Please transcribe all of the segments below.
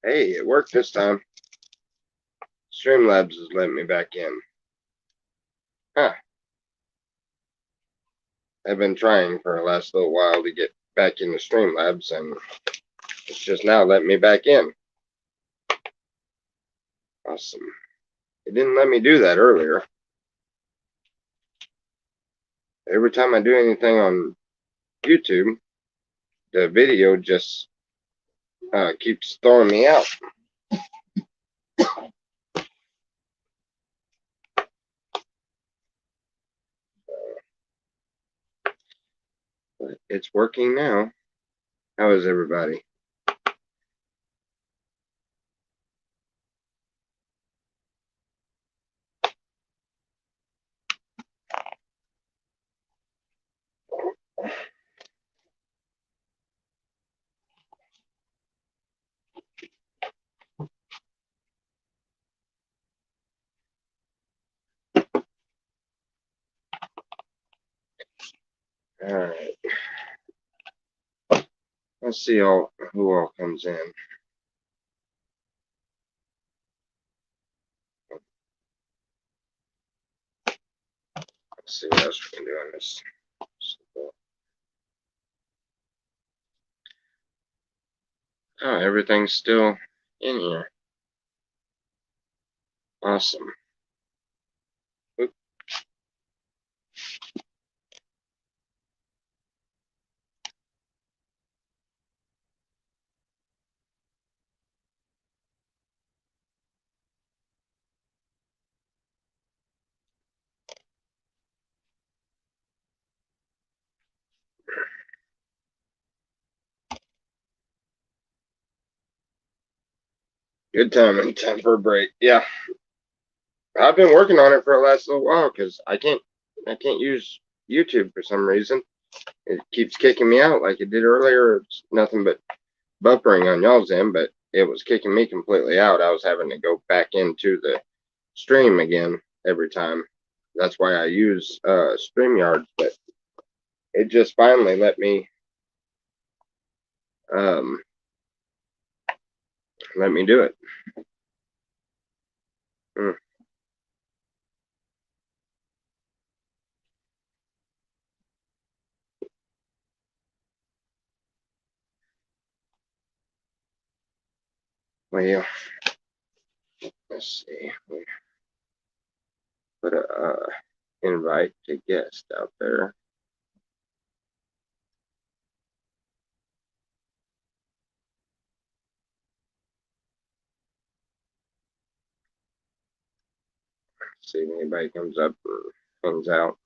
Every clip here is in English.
Hey, it worked this time. Streamlabs has let me back in. Huh. I've been trying for the last little while to get back into Streamlabs, and it's just now letting me back in. Awesome. It didn't let me do that earlier. Every time I do anything on YouTube, the video just keeps throwing me out. But it's working now. How is everybody? All right. Let's see who all comes in. Let's see what else we can do on this. Oh, everything's still in here. Awesome. Oop. Good timing. Time for a break. Yeah, I've been working on it for the last little while because I can't use YouTube for some reason. It keeps kicking me out like it did earlier. It's nothing but buffering on y'all's end, but it was kicking me completely out. I was having to go back into the stream again every time. That's why I use StreamYard, but it just finally let me do it. Mm. Well, let's see. We put a invite to guest out there. See if anybody comes up and hangs out.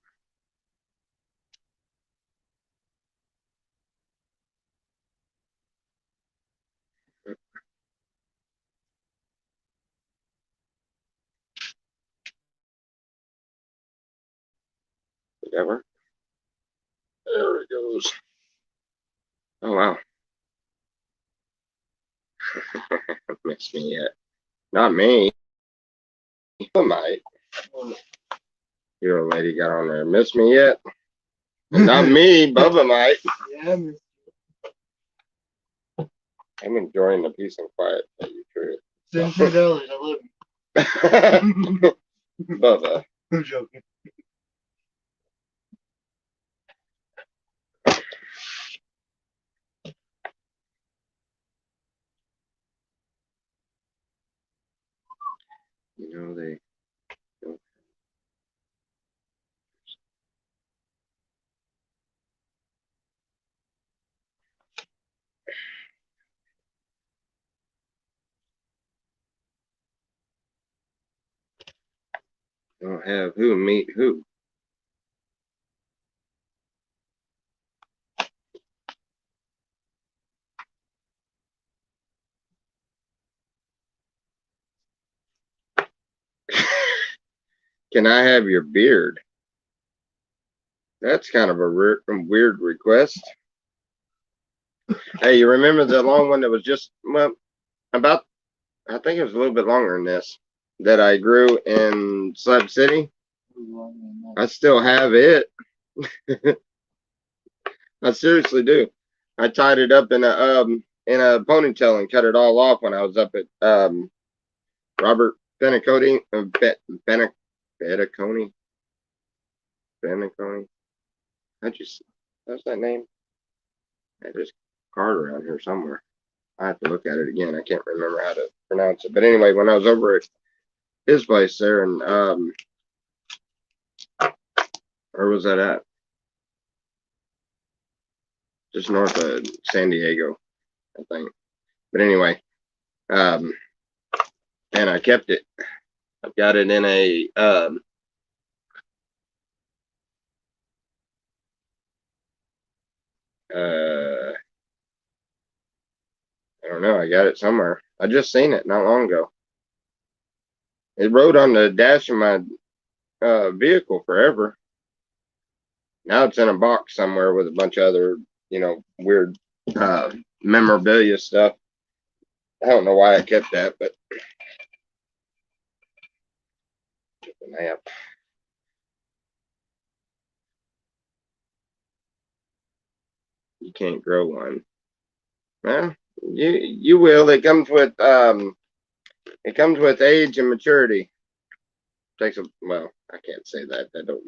Whatever. There it goes. Oh wow. Miss me yet? Not me. I might. Your old lady got on there. Miss me yet? Not me. Bubba might. Yeah, I'm enjoying the peace and quiet that you create. $17. I love you. Bubba. I'm joking. You know they don't have who meet who. Can I have your beard? That's kind of a weird request. Hey, you remember the long one that was just about? I think it was a little bit longer than this that I grew in Slab City. I still have it. I seriously do. I tied it up in in a ponytail and cut it all off when I was up at Robert Benaconi, Benaconi. How's that name? I just card around here somewhere. I have to look at it again. I can't remember how to pronounce it. But anyway, when I was over at his place there, and where was that at? Just north of San Diego, I think. But anyway, and I kept it. I've got it in a I don't know. I got it somewhere. I just seen it not long ago. It rode on the dash of my vehicle forever. Now it's in a box somewhere with a bunch of other, weird memorabilia stuff. I don't know why I kept that, but nap. You can't grow one. Well, you will. It comes with age and maturity. Takes a well, I can't say that. I don't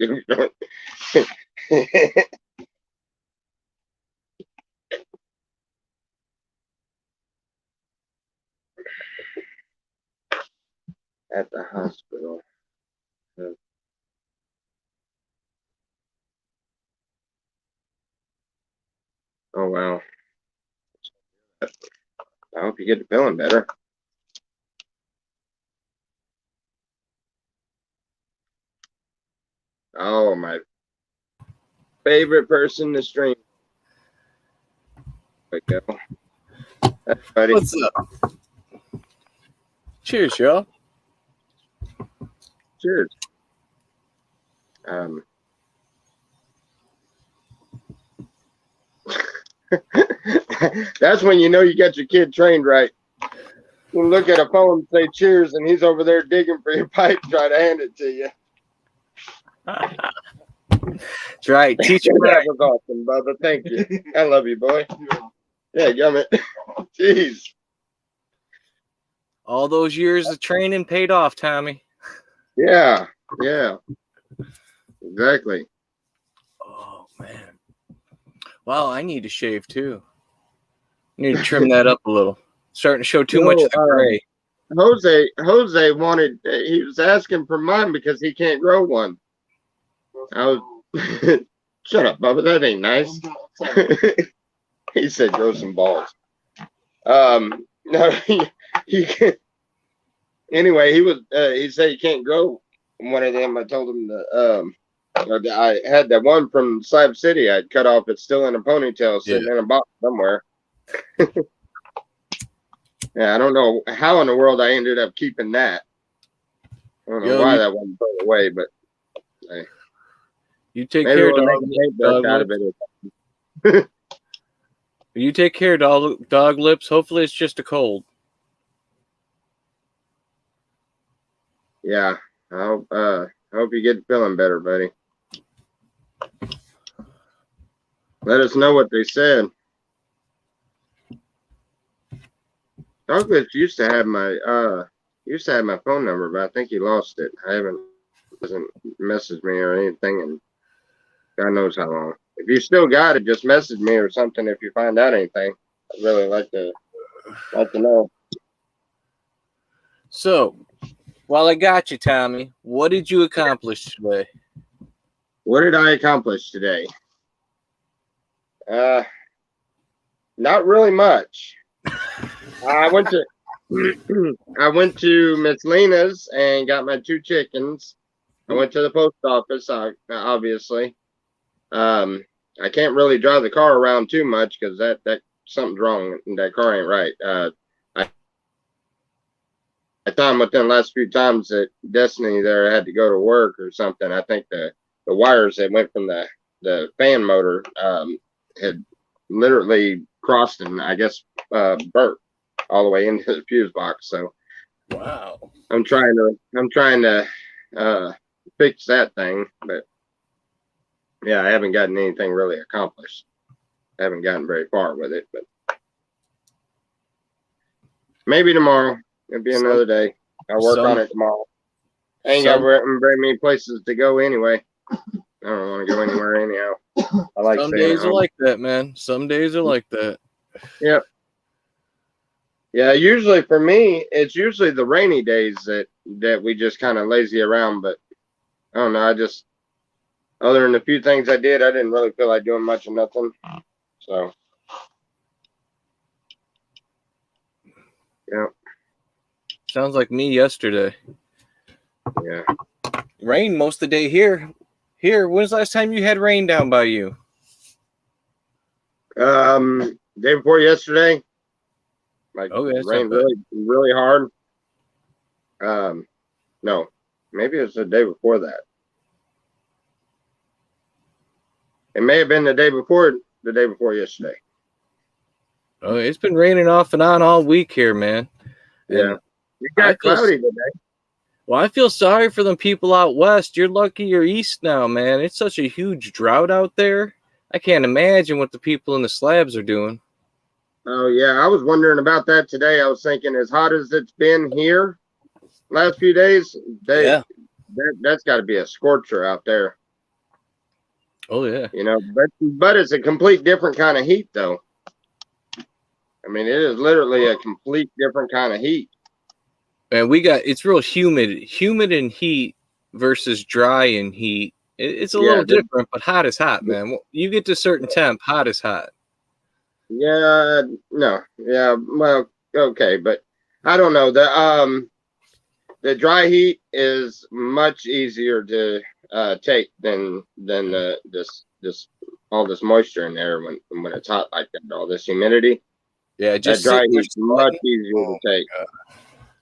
at the hospital. Oh wow. I hope you get feeling better. Oh, my favorite person to stream. There we go. That's buddy. What's up? Cheers, y'all. Cheers. That's when you know you got your kid trained right. You look at a phone and say cheers, and he's over there digging for your pipe, try to hand it to you. That's right. Teach him right. That was awesome, brother. Thank you. I love you, boy. Yeah, gummit. Jeez. All those years of training paid off, Tommy. Yeah. Exactly. Oh, man. Well, I need to shave, too. I need to trim that up a little. Starting to show too much of the gray. Jose wanted, he was asking for mine because he can't grow one. I was, shut up, Bubba. That ain't nice. He said, grow some balls. No, he can't. Anyway, he said he can't grow one of them. I told him I had that one from Slab City I'd cut off. It's still in a ponytail sitting in a box somewhere. Yeah, I don't know how in the world I ended up keeping that. I don't know why that wasn't thrown away, but you take care, dog lips. You take care, dog lips. Hopefully, it's just a cold. Yeah, I hope you get feeling better, buddy. Let us know what they said. Douglas used to have my phone number, but I think he lost it. Doesn't message me or anything, and God knows how long. If you still got it, just message me or something if you find out anything. I'd really like to know. So, while I got you, Tommy, what did you accomplish today? What did I accomplish today? Not really much. I went to Miss Lena's and got my 2 chickens. I went to the post office, obviously. I can't really drive the car around too much because that something's wrong. That car ain't right. I found within the last few times that Destiny there had to go to work or something. I think the wires that went from the fan motor had literally crossed and I guess burnt all the way into the fuse box. So wow, I'm trying to fix that thing, but yeah, I haven't gotten anything really accomplished. I haven't gotten very far with it, but Maybe tomorrow. It'll be another day. I'll work on it tomorrow. I ain't got very many places to go anyway. I don't want to go anywhere anyhow. I like some staying days at are home. like that, man. Some days are like that. Yep. Yeah, usually for me, it's usually the rainy days that we just kind of lazy around. But I don't know. I just, other than the few things I did, I didn't really feel like doing much of nothing. So, yeah. Sounds like me yesterday. Yeah. Rain most of the day here. When's the last time you had rain down by you? Day before yesterday, like Okay, that's rained not bad. really hard. No, maybe it was the day before that. It may have been the day before yesterday. Oh, it's been raining off and on all week here, man. Yeah. And It got cloudy today. well, I feel sorry for them people out west. You're lucky you're east now, man. It's such a huge drought out there. I can't imagine what the people in the slabs are doing. Oh yeah, I was wondering about that today. I was thinking, as hot as it's been here last few days, that's got to be a scorcher out there. Oh yeah. You know, but it's a complete different kind of heat, though. I mean, it is literally a complete different kind of heat. And it's real humid in heat versus dry in heat. It's a little different, but hot is hot, man. You get to a certain temp, hot is hot. Yeah, no, yeah, well, okay, but I don't know. The dry heat is much easier to take than this all this moisture in there when it's hot like that, all this humidity. Yeah, just that dry heat heat's much easier to take.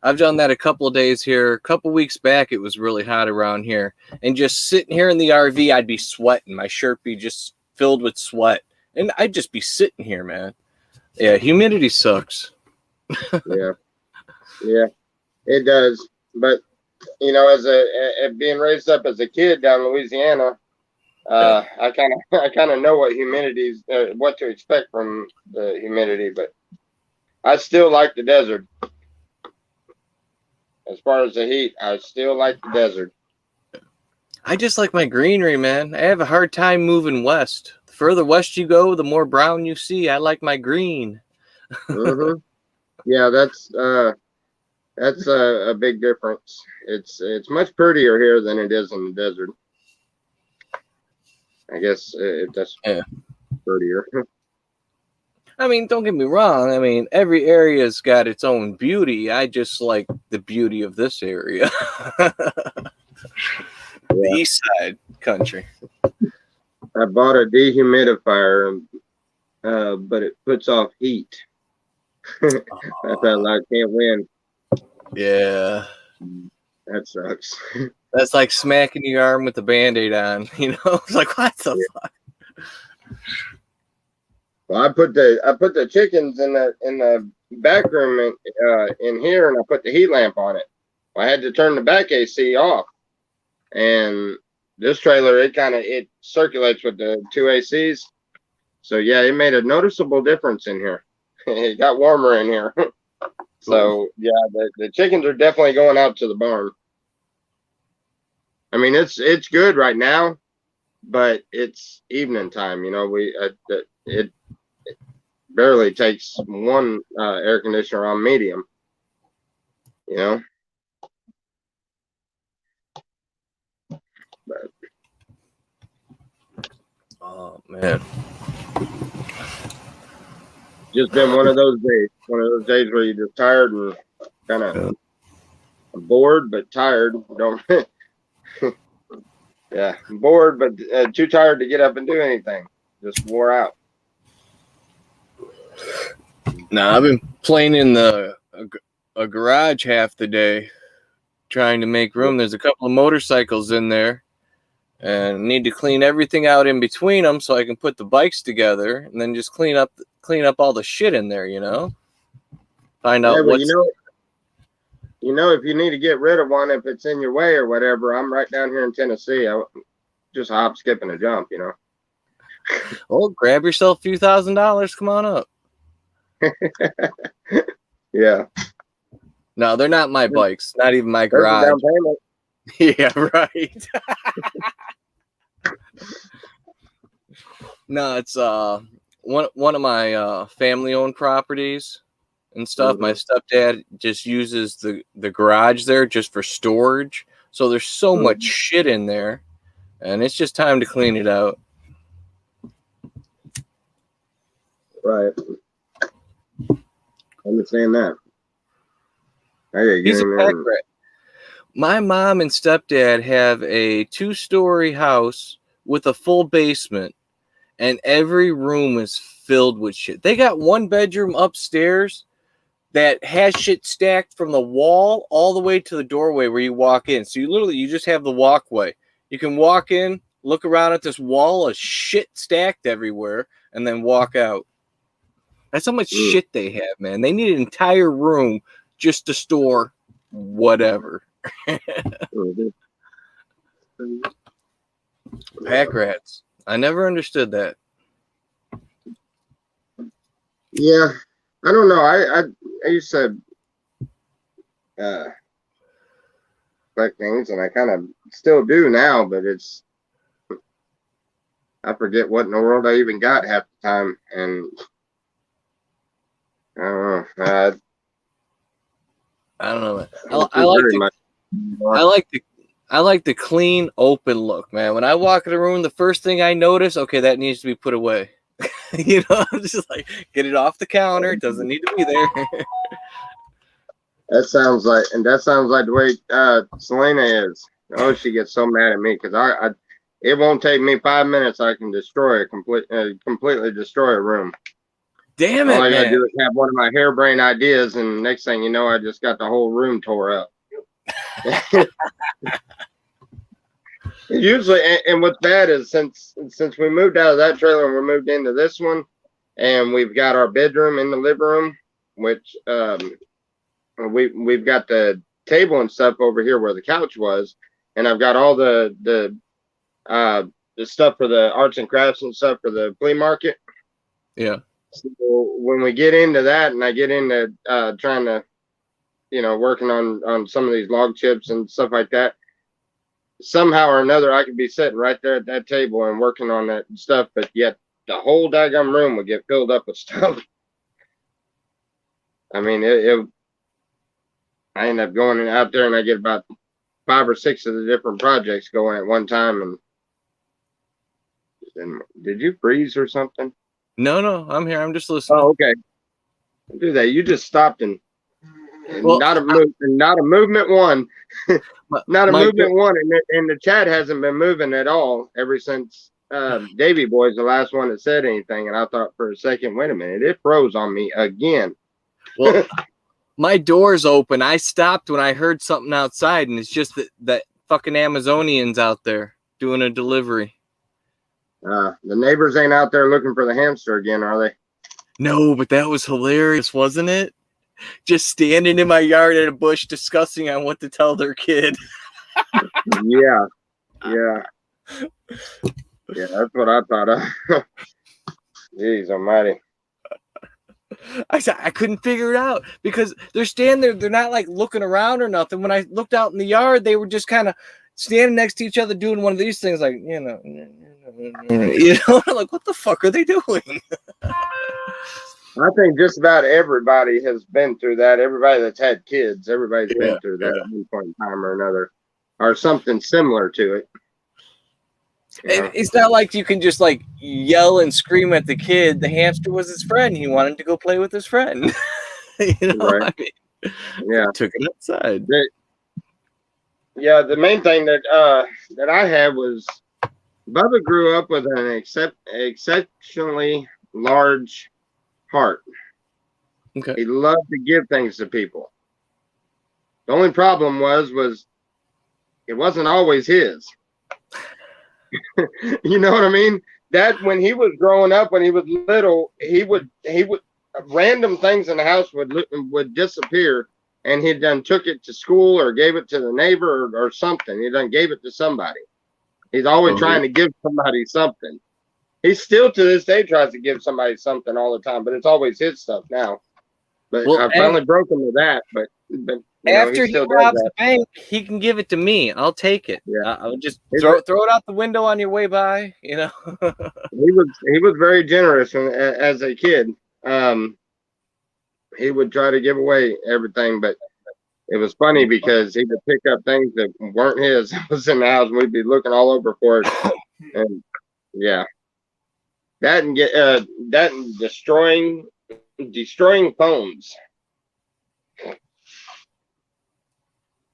I've done that a couple of days here. A couple weeks back, it was really hot around here. And just sitting here in the RV, I'd be sweating. My shirt be just filled with sweat. And I'd just be sitting here, man. Yeah, humidity sucks. Yeah, it does. But, you know, as being raised up as a kid down in Louisiana, I kind of know what what to expect from the humidity. But I still like the desert. As far as the heat, I still like the desert. I just like my greenery, man. I have a hard time moving west. The further west you go, the more brown you see. I like my green. Mm-hmm. Yeah, that's a big difference. It's much prettier here than it is in the desert. I guess that's prettier. I mean, don't get me wrong. I mean, every area's got its own beauty. I just like the beauty of this area. The east side country. I bought a dehumidifier, but it puts off heat. I felt like I can't win. Yeah. That sucks. That's like smacking your arm with the Band-Aid on. You know, it's like, what the fuck? Well, I put the chickens in the back room in here, and I put the heat lamp on it. Well, I had to turn the back AC off, and this trailer it circulates with the two ACs. So yeah, it made a noticeable difference in here. It got warmer in here. So yeah, the chickens are definitely going out to the barn. I mean, it's good right now, but it's evening time. You know, it barely takes one air conditioner on medium. You know, but Oh man. Just been one of those days where you're just tired and kind of bored but tired. Don't yeah, bored but too tired to get up and do anything. Just wore out. Now I've been playing in a garage half the day, trying to make room. There's a couple of motorcycles in there, and need to clean everything out in between them so I can put the bikes together, and then just clean up all the shit in there. You know, find out what. You know, if you need to get rid of one, if it's in your way or whatever, I'm right down here in Tennessee. I just hop, skip, and a jump. You know. Oh, grab yourself a few $1,000s. Come on up. Yeah. No, they're not my bikes. Not even my There's a garage. down payment. Yeah, right. No, it's one of my family owned properties and stuff. My stepdad just uses the garage there just for storage. So there's so much shit in there, and it's just time to clean it out. Right. I understand that. I gotta get He's a in pack there. rat. My mom and stepdad have a 2-story house with a full basement, and every room is filled with shit. They got one bedroom upstairs that has shit stacked from the wall all the way to the doorway where you walk in. So you just have the walkway. You can walk in, look around at this wall of shit stacked everywhere, and then walk out. That's how much shit they have, man. They need an entire room just to store whatever. Pack rats. I never understood that. Yeah. I don't know. I used to collect things, and I kind of still do now, but I forget what in the world I even got half the time, and I don't know. I don't know. I like the clean, open look, man. When I walk in the room, the first thing I notice, okay, that needs to be put away. You know, I'm just like, get it off the counter. It doesn't need to be there. That sounds like the way Selena is. Oh, she gets so mad at me because it won't take me 5 minutes. I can destroy completely destroy a room. Damn it, All I gotta man. do is have one of my harebrained ideas, and next thing you know, I just got the whole room tore up. Usually, and what's bad is since we moved out of that trailer and we moved into this one, and we've got our bedroom in the living room, which we've got the table and stuff over here where the couch was, and I've got all the stuff for the arts and crafts and stuff for the flea market. Yeah. So when we get into that, and I get into trying to, working on some of these log chips and stuff like that, somehow or another, I could be sitting right there at that table and working on that stuff, but yet the whole daggum room would get filled up with stuff. I mean, I end up going out there and I get about 5 or 6 of the different projects going at one time. And did you freeze or something? No, I'm here. I'm just listening. Oh, okay. Do that. You just stopped and Well, not a movement one. Not a movement one, and the chat hasn't been moving at all ever since Davy Boy's the last one that said anything, and I thought for a second, wait a minute, it froze on me again. Well, my door's open. I stopped when I heard something outside, and it's just that fucking Amazonians out there doing a delivery. The neighbors ain't out there looking for the hamster again, are they? No, but that was hilarious, wasn't it? Just standing in my yard at a bush discussing on what to tell their kid. Yeah. Yeah, that's what I thought of. Jeez almighty. I couldn't figure it out because they're standing there. They're not like looking around or nothing. When I looked out in the yard, they were just kind of standing next to each other doing one of these things, like, like, what the fuck are they doing? I think just about everybody has been through that. Everybody that's had kids, everybody's been through that at one point in time or another, or something similar to it. And it's not like you can just like yell and scream at the kid. The hamster was his friend. He wanted to go play with his friend. Right. I mean, yeah, took it outside. Yeah, the main thing that I had was Bubba grew up with an exceptionally large heart. Okay. He loved to give things to people. The only problem was it wasn't always his. You know what I mean? That when he was growing up, when he was little, he would random things in the house would disappear, and he done took it to school or gave it to the neighbor or something. He done gave it to somebody. He's always trying to give somebody something. He still to this day tries to give somebody something all the time, but it's always his stuff now. But Well, I finally broke him with that. But after he he still does robs that. the bank, he can give it to me. I'll take it. Yeah. I'll just He throw it out the window on your way by. he was very generous as a kid. He would try to give away everything, but it was funny because he would pick up things that weren't his. It was in the house, and we'd be looking all over for it. And yeah, that and destroying phones.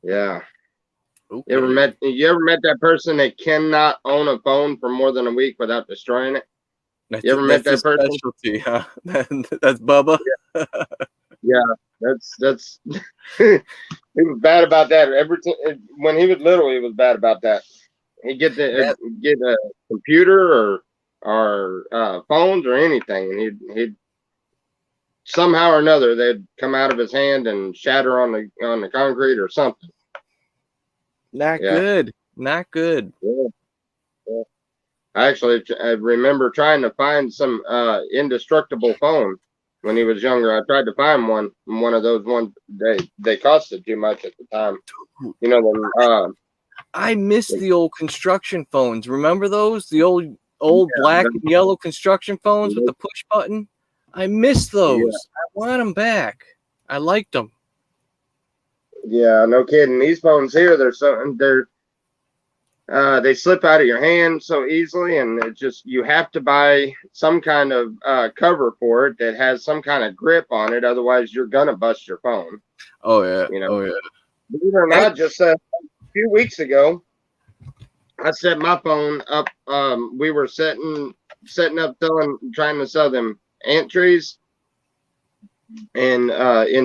Yeah. Okay. You ever met that person that cannot own a phone for more than a week without destroying it? You ever met that person? Specialty, huh? That's Bubba. Yeah, that's he was bad about that. When he was little, he was bad about that. He'd get a computer or phones or anything, and he'd somehow or another they'd come out of his hand and shatter on the concrete or something. Not good. Not good. Yeah. Yeah. I remember trying to find some indestructible phone when he was younger. I tried to find one of those ones. They costed too much at the time. You know them. I miss the old construction phones. Remember those? The old black and yellow construction phones with the push button. I miss those. Yeah. I want them back. I liked them. Yeah, no kidding. These phones here, they slip out of your hand so easily, and you have to buy some kind of cover for it that has some kind of grip on it. Otherwise, you're gonna bust your phone. Oh yeah. Oh yeah. Believe it or not, just a few weeks ago, I set my phone up. We were setting up trying to sell them ant trees in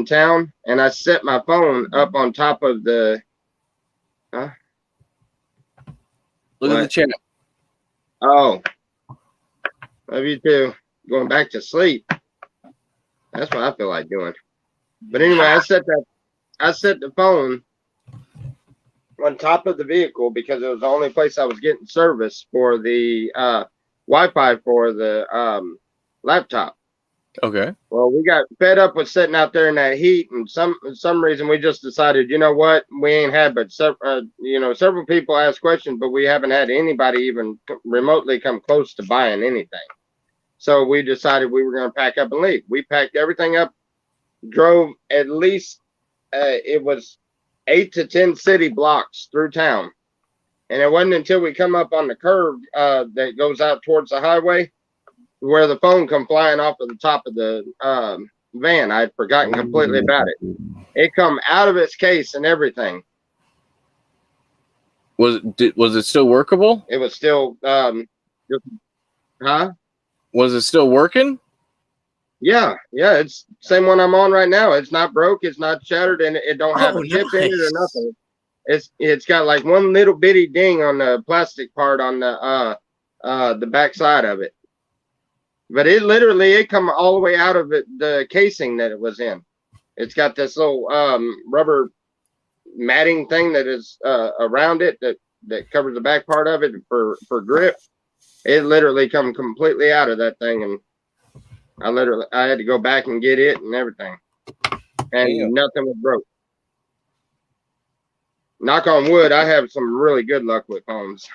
town, and I set my phone up on top of the. Look at the chat. Oh, love you too. Going back to sleep. That's what I feel like doing. But anyway, I set the phone on top of the vehicle because it was the only place I was getting service for the Wi-Fi for the laptop. Okay. Well, we got fed up with sitting out there in that heat, and some reason we just decided, you know what, we ain't had but several people ask questions, but we haven't had anybody even remotely come close to buying anything. So we decided we were going to pack up and leave. We packed everything up, drove at least it was 8 to 10 city blocks through town, and it wasn't until we come up on the curve that goes out towards the highway where the phone come flying off of the top of the van. I'd forgotten completely about it. It come out of its case and everything. Was it still workable? It was still Was it still working? Yeah, it's same one I'm on right now. It's not broke, it's not shattered, and it don't have a chip in it or nothing. It's got like one little bitty ding on the plastic part on the back side of it. But it come all the way out of the casing that it was in. It's got this little rubber matting thing that is around it that covers the back part of it for grip. It literally come completely out of that thing, and I had to go back and get it and everything, and nothing was broke. Knock on wood, I have some really good luck with phones.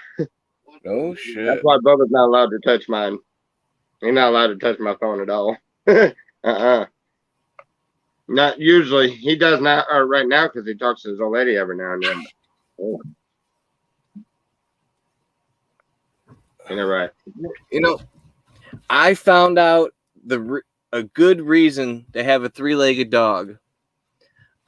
Oh shit! That's why Bubba's not allowed to touch mine. He's not allowed to touch my phone at all. Not usually. He does not right now because he talks to his old lady every now and then. Oh. You're right. I found out a good reason to have a three-legged dog.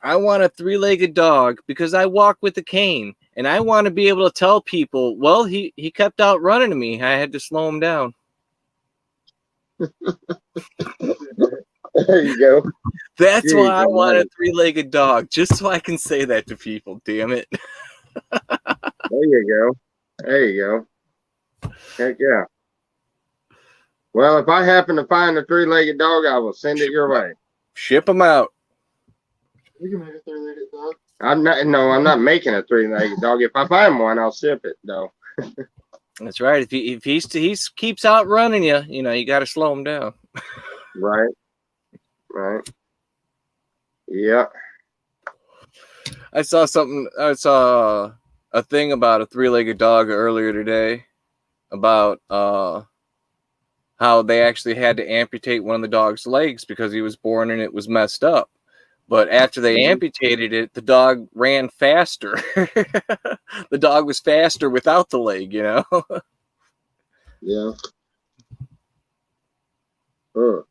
I want a three-legged dog because I walk with a cane, and I want to be able to tell people, well, he kept outrunning me. I had to slow him down. There you go. That's why I want a three-legged dog, just so I can say that to people. Damn it. There you go. Heck yeah. Well, if I happen to find a three-legged dog, I will send it your way. Ship them out. We can make a three-legged dog. I'm not making a three-legged dog. If I find one, I'll ship it though. That's right. If he keeps outrunning you, you got to slow him down. Right. Yeah. I saw something. I saw a thing about a three-legged dog earlier today about how they actually had to amputate one of the dog's legs because he was born and it was messed up. But after they amputated it, the dog ran faster. The dog was faster without the leg, you know? Yeah. Huh.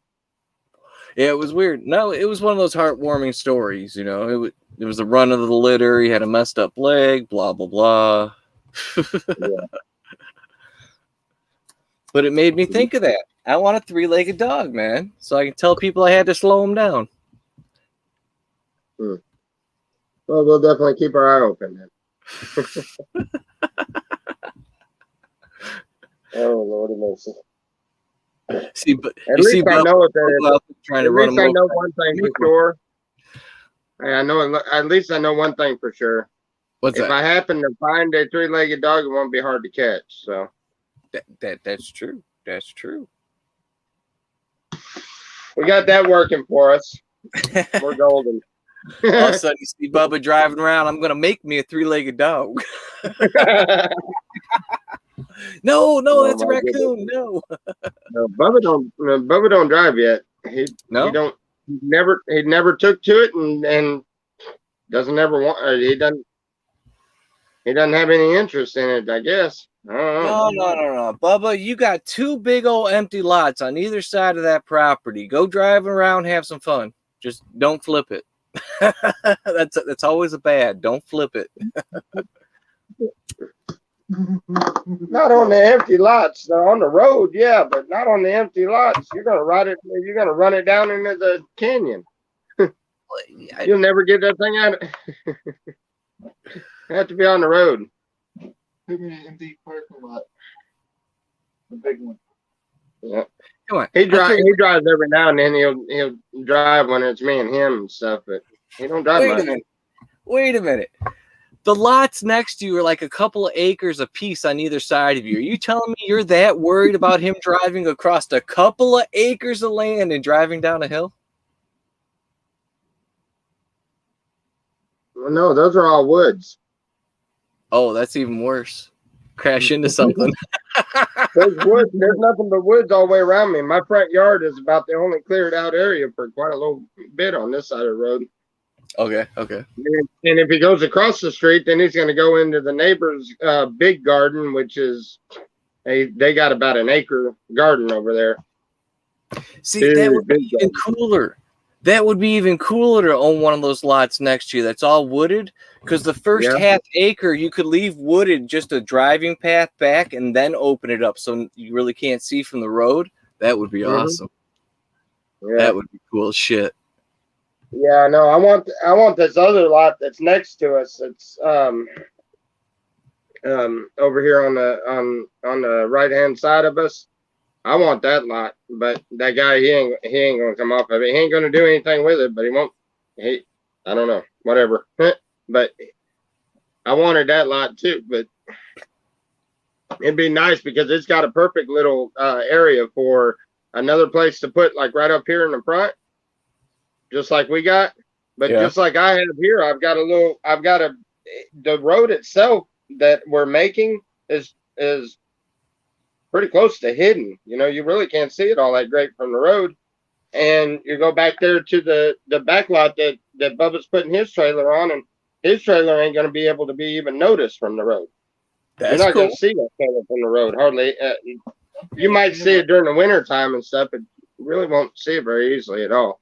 Yeah, it was weird. No, it was one of those heartwarming stories, you know? It was the run of the litter. He had a messed up leg, blah, blah, blah. Yeah. But it made me think of that. I want a three-legged dog, man, so I can tell people I had to slow him down. Well, we'll definitely keep our eye open then. Oh, Lord of mercy. See, but At you least see, I Bubba know what that is. trying to At run least him I over. know one thing for sure. I know. At least I know one thing for sure. What's If that? I happen to find a three-legged dog, it won't be hard to catch. So That's true. That's true. we got that working for us. We're golden. All of a sudden, you see Bubba driving around. I'm gonna make me a three-legged dog. No, Oh, that's a my raccoon. No. No, Bubba don't drive yet. He No? don't. He never took to it, and doesn't ever want. He doesn't. He doesn't have any interest in it. I guess. I don't know. No. Bubba, you got two big old empty lots on either side of that property. Go driving around, have some fun. Just don't flip it. That's always a bad. Don't flip it. Not on the empty lots. Though. On the road, yeah, but not on the empty lots. You're gonna ride it. You're gonna run it down into the canyon. You'll never get that thing out. Have to be on the road. Put me in an empty parking lot. The big one. Yeah. Come on. He drives every now and then. He'll drive when it's me and him and stuff, but he don't drive much. Wait a minute. The lots next to you are like a couple of acres apiece on either side of you. Are you telling me you're that worried about him driving across a couple of acres of land and driving down a hill? Well, no, those are all woods. Oh, that's even worse. Crash into something. There's woods. There's nothing but woods all the way around me. My front yard is about the only cleared out area for quite a little bit on this side of the road. Okay. And if he goes across the street, then he's going to go into the neighbor's big garden, which is they got about an acre garden over there. See, that would be even cooler. That would be even cooler to own one of those lots next to you that's all wooded, because the first half acre you could leave wooded, just a driving path back, and then open it up so you really can't see from the road. That would be awesome. Yeah. That would be cool as shit. Yeah, no, I want this other lot that's next to us. It's over here on the right hand side of us. I want that lot, but that guy he ain't gonna come off of it. He ain't gonna do anything with it, but he won't. I don't know, whatever. But I wanted that lot too. But it'd be nice because it's got a perfect little area for another place to put, like right up here in the front, just like we got. But just like I have here, the road itself that we're making is pretty close to hidden. You know, you really can't see it all that great from the road. And you go back there to the back lot that Bubba's putting his trailer on, and his trailer ain't going to be able to be even noticed from the road. You're not going to see that trailer from the road hardly. You might see it during the winter time and stuff, but you really won't see it very easily at all.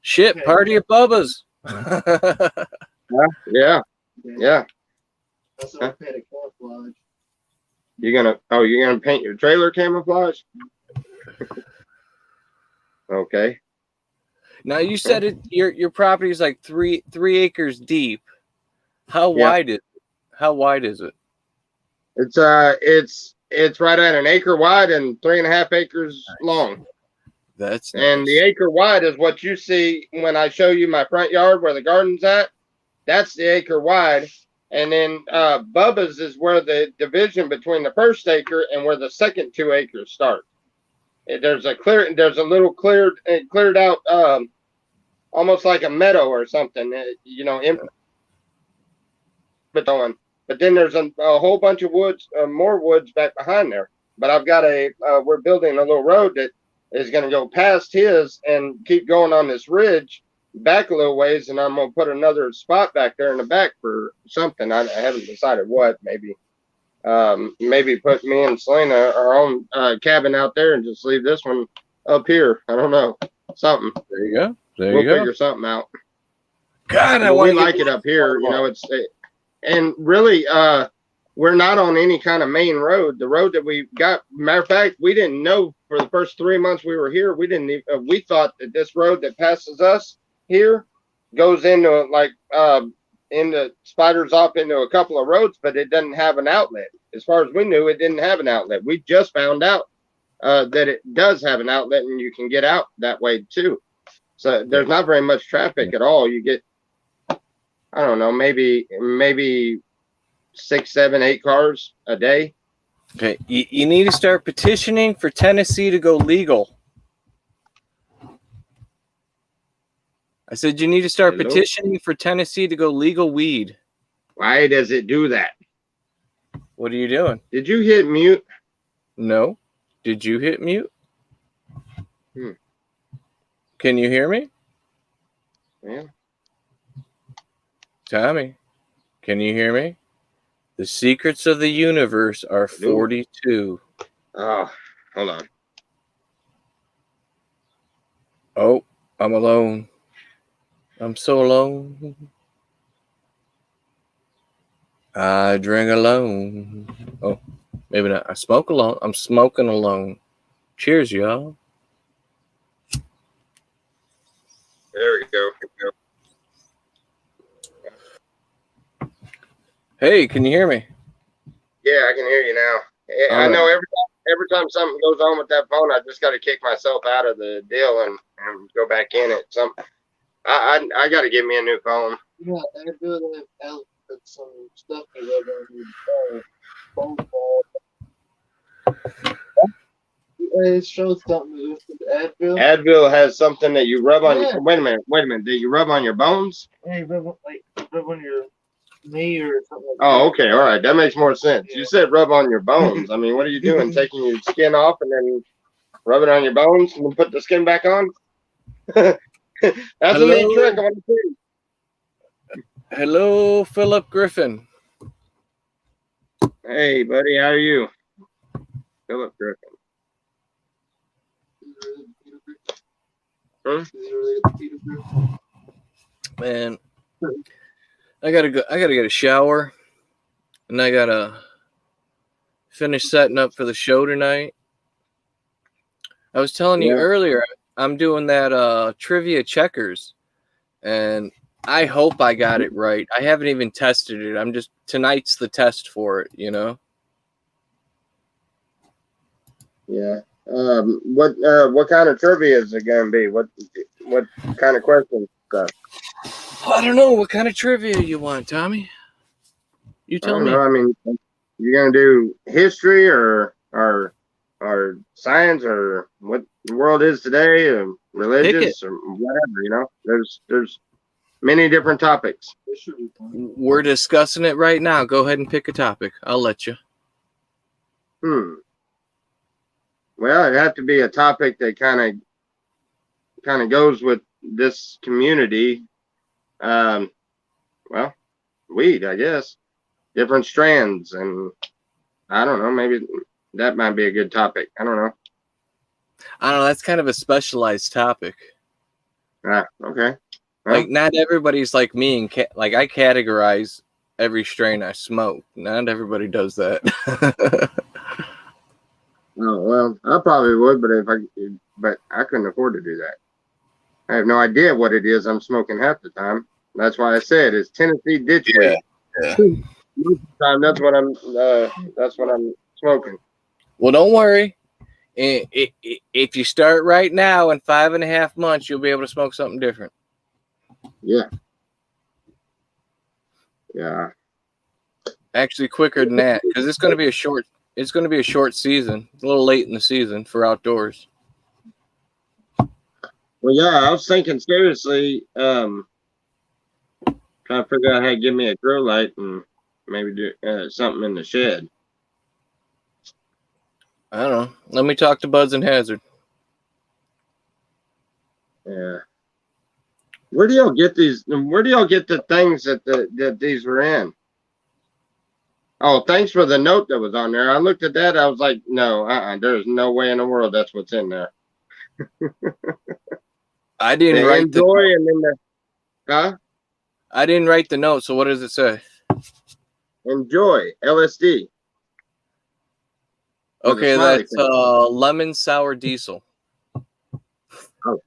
Shit, party at Bubba's. Yeah. That's what I paid a camouflage. You're gonna paint your trailer camouflage? Okay. Now you said your property is like three acres deep. How wide is it? It's right at an acre wide and 3.5 acres long. That's nice. And the acre wide is what you see when I show you my front yard where the garden's at. That's the acre wide. And then Bubba's is where the division between the first acre and where the second 2 acres start. There's a little cleared out almost like a meadow or something. But then there's a whole bunch of woods, more woods back behind there. But I've got we're building a little road that is going to go past his and keep going on this ridge back a little ways, and I'm going to put another spot back there in the back for something. I haven't decided what. Maybe put me and Selena our own cabin out there and just leave this one up here. I don't know, something. There you go. We'll figure something out. God, we like it up here. And really, we're not on any kind of main road. The road that we got, matter of fact, we didn't know for the first 3 months we were here. We thought that this road that passes us here goes into into spiders off into a couple of roads, but it doesn't have an outlet. As far as we knew, it didn't have an outlet. We just found out that it does have an outlet, and you can get out that way too. So there's not very much traffic at all. You get, I don't know, maybe 6, 7, 8 cars a day. Okay, you need to start petitioning for Tennessee to go legal. I said you need to start petitioning for Tennessee to go legal weed. Why does it do that? What are you doing? Did you hit mute? No. Did you hit mute? Can you hear me? Yeah. Tommy, can you hear me? The secrets of the universe are 42. Oh, hold on. Oh, I'm alone. I'm so alone. I drink alone. Oh, maybe not. I smoke alone. I'm smoking alone. Cheers, y'all. There we go. Hey, can you hear me? Yeah, I can hear you now. I know every time something goes on with that phone, I just got to kick myself out of the deal and go back in it. I got to get me a new phone. Yeah, I do have some stuff to rub on your phone. It shows something with Advil. Advil has something that you rub on. Yeah. Wait a minute. Do you rub on your bones? Hey, rub on your knee or something like that. Okay, all right. That makes more sense. Yeah. You said rub on your bones. I mean, what are you doing? Taking your skin off and then rub it on your bones and then put the skin back on? That's a neat trick. I want to see. Hello, Philip Griffin. Hey, buddy. How are you? Philip Griffin. Man, I gotta get a shower, and I gotta finish setting up for the show tonight. I was telling you earlier, I'm doing that trivia checkers, and I hope I got it right. I haven't even tested it. Tonight's the test for it, you know? Yeah. What kind of trivia is it going to be? What kind of questions? I don't know. What kind of trivia you want, Tommy? You tell me. I mean, you're going to do history or science or what the world is today, or religious or whatever, you know? There's many different topics. We're discussing it right now. Go ahead and pick a topic. I'll let you. Well, it'd have to be a topic that kind of goes with this community. Well, weed, I guess. Different strands, and I don't know. Maybe that might be a good topic. I don't know. That's kind of a specialized topic. Okay. Well, like not everybody's like me, and I categorize every strain I smoke. Not everybody does that. Oh, well, I probably would, but I couldn't afford to do that. I have no idea what it is I'm smoking half the time. That's why I said it's Tennessee ditch weed. Yeah. Most of the time, that's what I'm smoking. Well, don't worry. If you start right now, in 5.5 months, you'll be able to smoke something different. Yeah. Yeah. Actually, quicker than that, because it's going to be a short season. A little late in the season for outdoors. Well, yeah, I was thinking seriously, trying to figure out how to give me a grow light and maybe do something in the shed. I don't know. Let me talk to Buds and Hazard. Yeah. Where do y'all get these? Where do y'all get the things that these were in? Oh, thanks for the note that was on there. I looked at that. I was like, no, there's no way in the world that's what's in there. I didn't The write enjoy the. and then the I didn't write the note. So what does it say? enjoy LSD. With a Okay, smiley that's face. lemon sour diesel. Oh.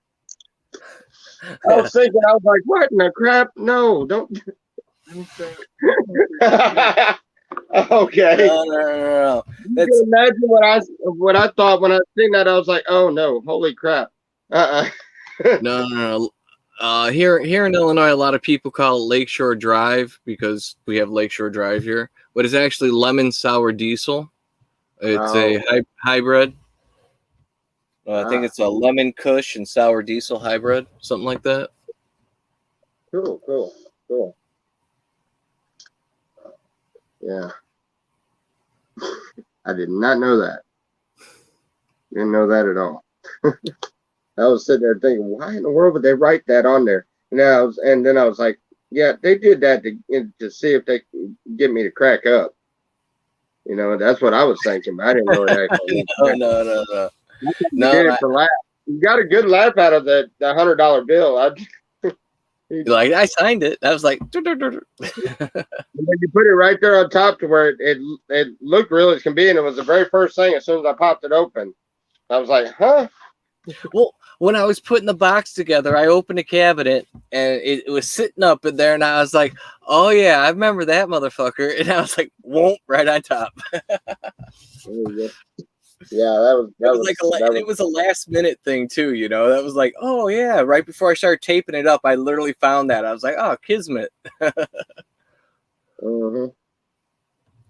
I was thinking, I was like, what in the crap? No, don't. Okay. No. You That's can imagine what I thought when I seen that. I was like, oh no, holy crap. no. Here in Illinois, a lot of people call it Lakeshore Drive because we have Lakeshore Drive here, but it's actually lemon sour diesel. It's a hybrid. I think it's a lemon Kush and sour diesel hybrid, something like that. Cool. Yeah. I did not know that. Didn't know that at all. I was sitting there thinking, why in the world would they write that on there? And then I was like, yeah, they did that to see if they could get me to crack up. You know, that's what I was thinking. But I didn't know it actually. No. You did it to laugh. You got a good laugh out of the $100 bill. Like I signed it. I was like, And then you put it right there on top to where it looked real as can be, and it was the very first thing as soon as I popped it open. I was like, huh? well, when I was putting the box together, I opened a cabinet and it was sitting up in there, and I was like, oh yeah, I remember that motherfucker. And I was like, whoop, right on top. Yeah, that It was a last minute thing too, you know. That was like, oh yeah, right before I started taping it up, I literally found that. I was like, oh, kismet. Mm-hmm.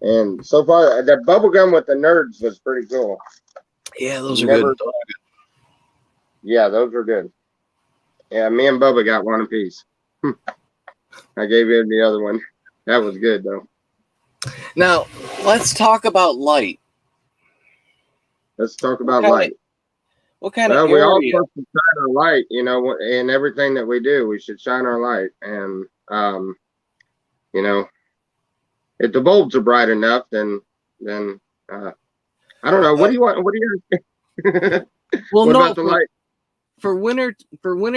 And so far, the bubble gum with the nerds was pretty cool. Yeah, those are good. Yeah, those were good. Yeah, me and Bubba got one apiece. I gave him the other one. That was good though. Now let's talk about light. Let's talk about light. What kind of we all area? supposed to shine our light, you know, in everything that we do. We should shine our light, and you know, if the bulbs are bright enough, then I don't know. What do you want? What do you? Well, what no, about the light? For winter